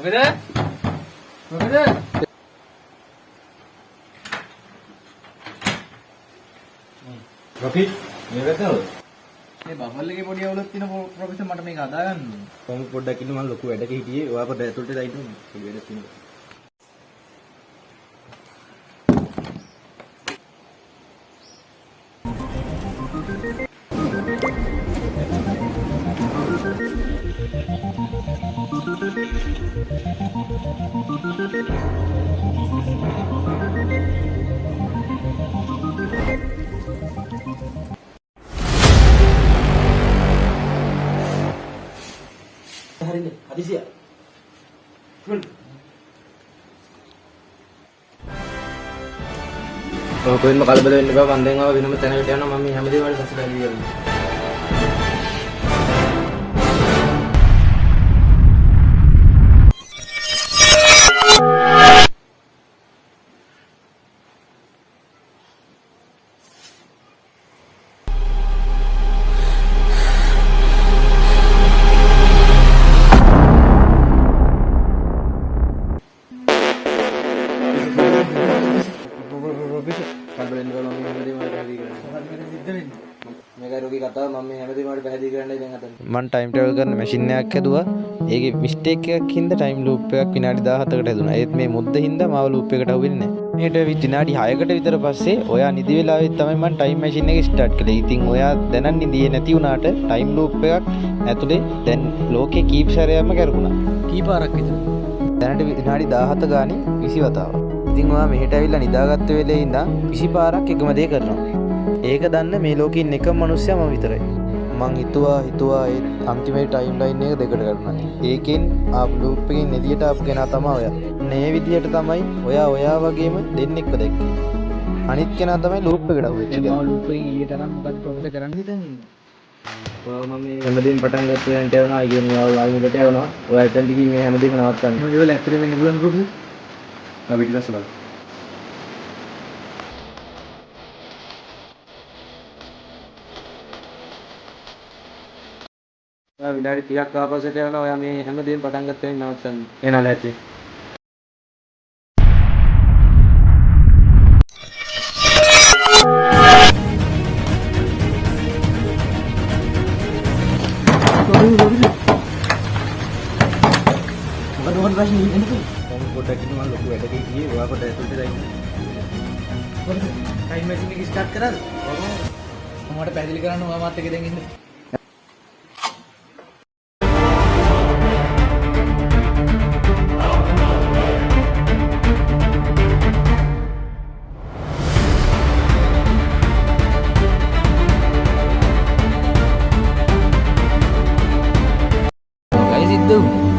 මොකද? මොකද? රොකි මේ වැටනවද? මේ බෆල් එකේ පොඩි අවුලක් තියෙන ප්‍රොෆෙසර් මට මේක හදා ගන්න ඕනේ. කොහොම පොඩ්ඩක් ඉන්න මම ලොකු වැඩක හිටියේ. ඔයා පොඩ්ඩක් ඇතුළට දාන්න ඕනේ. පොඩි වැඩක් තියෙනවා. හරිනේ හදිසිය. ඔය කොහෙන්ම කලබල වෙන්න බෑ. මම දැන් ආව වෙනම තැනකට යනවා. මම මේ හැමදේම වල පස්සේ බැලුවා යන්නේ. මම ටයිම් ට්‍රැවල් කරන මැෂින් එකක් හැදුවා. ඒකේ මිස්ටේක් එකක් හින්දා ටයිම් ලූප් එකක් විනාඩි 17කට හැදුනා. ඒත් මේ මුද්ද හින්දා මාව ලූප් එකට අහුවෙන්නේ නැහැ. මේකට විනාඩි 6කට විතර පස්සේ ඔයා නිදි වෙලාවෙත් තමයි මම ටයිම් මැෂින් එක ස්ටාර්ට් කළේ. ඉතින් ඔයා දැනන් නිදියේ නැති වුණාට ටයිම් ලූප් එකක් ඇතුලේ දැන් ලෝකේ කීප සැරයක්ම කරුණා. කීපාරක් විතර. දැනට විනාඩි 17 ගානේ 20 වතාවක්. ඉතින් ඔයා මෙහෙට ඇවිල්ලා නිදාගත්ත වෙලේ ඉඳන් 20 පාරක් එකම දේ කරනවා. ඒක දන්න මේ ලෝකේ ඉන්න එකම මිනිස්සයා මම විතරයි. මං හිතුවා ඒ අන්තිමේ ටයිම් ලයින් එක දෙකට කරනවා. ඒකෙන් ආප් ලූප් එකෙන් එළියට ආපු කෙනා තමයි ඔයා. මේ විදිහට තමයි ඔයා වගේම දෙන්නෙක්ව දැක්කේ. අනිත් කෙනා තමයි ලූප් එකට ආවෙච්ච කෙනා. මම ලූප් එකෙන් එළියට අරන් මොකද ප්‍රොෆෙසර් කරන්න හිතන්නේ? ඔයා මම මේ හැමදේම පටන් ගත්ත වෙලට යනවා. අයියෝ මම ආයෙත් යනවා. ඔයා එතන ටිකකින් මේ හැමදේම නවත්තන්න. මම ඒවල ඇත්තටම වෙන්න පුළුවන් ප්‍රොෆෙසර්. අපි ටිකක් බලමු. විනාඩි 30ක් ආපස්සට යනවා. ඔයා මේ හැමදේම පටන් ගත්ත වෙලෙන් නවත්තන්න. එනලා ඇති. මොකද ප්‍රශ්නේ එන්නේ? කොහොම පොඩ්ඩක් ඉන්න මම ලොකු වැඩක හිටියේ. ඔයා පොඩ්ඩක් ඇතුළට දාන්න. ටයිම් මැෂින් එක ස්ටාර්ට් කරාද? ඔව්. මට පැහැදිලි කරන්න ඔයා මාත් එක්ක දැන් ඉන්න. සිද්ධ වුණේ